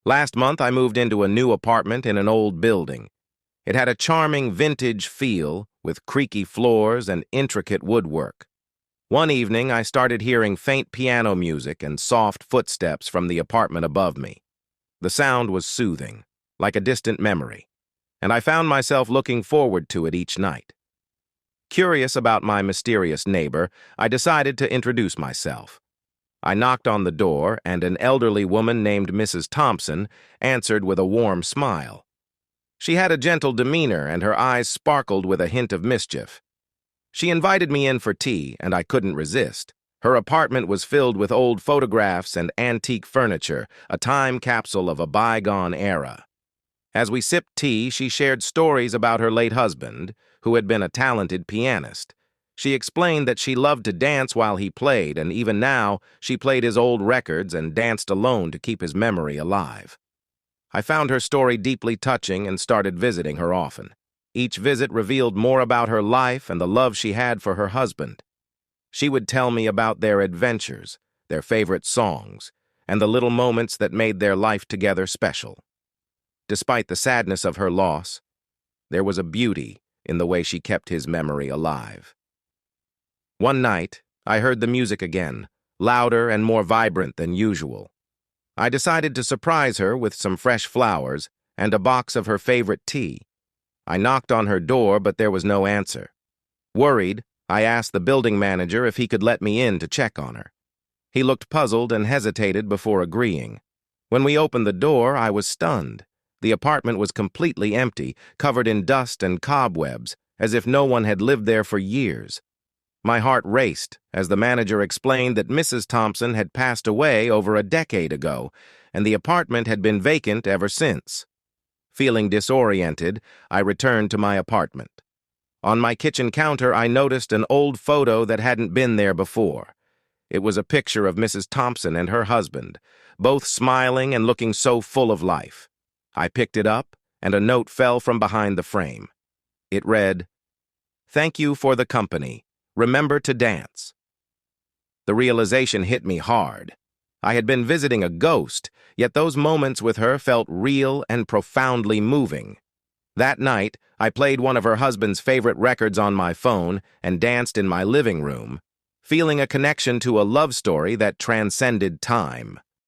Last month, I moved into a new apartment in an old building. It had a charming vintage feel with creaky floors and intricate woodwork. One evening, I started hearing faint piano music and soft footsteps from the apartment above me. The sound was soothing, like a distant memory, and I found myself looking forward to it each night. Curious about my mysterious neighbor, I decided to introduce myself. I knocked on the door, and an elderly woman named Mrs. Thompson answered with a warm smile. She had a gentle demeanor, and her eyes sparkled with a hint of mischief. She invited me in for tea, and I couldn't resist. Her apartment was filled with old photographs and antique furniture, a time capsule of a bygone era. As we sipped tea, she shared stories about her late husband, who had been a talented pianist. She explained that she loved to dance while he played, and even now, she played his old records and danced alone to keep his memory alive. I found her story deeply touching and started visiting her often. Each visit revealed more about her life and the love she had for her husband. She would tell me about their adventures, their favorite songs, and the little moments that made their life together special. Despite the sadness of her loss, there was a beauty in the way she kept his memory alive. One night, I heard the music again, louder and more vibrant than usual. I decided to surprise her with some fresh flowers and a box of her favorite tea. I knocked on her door, but there was no answer. Worried, I asked the building manager if he could let me in to check on her. He looked puzzled and hesitated before agreeing. When we opened the door, I was stunned. The apartment was completely empty, covered in dust and cobwebs, as if no one had lived there for years. My heart raced as the manager explained that Mrs. Thompson had passed away over a decade ago, and the apartment had been vacant ever since. Feeling disoriented, I returned to my apartment. On my kitchen counter, I noticed an old photo that hadn't been there before. It was a picture of Mrs. Thompson and her husband, both smiling and looking so full of life. I picked it up, and a note fell from behind the frame. It read, "Thank you for the company. Remember to dance." The realization hit me hard. I had been visiting a ghost, yet those moments with her felt real and profoundly moving. That night, I played one of her husband's favorite records on my phone and danced in my living room, feeling a connection to a love story that transcended time.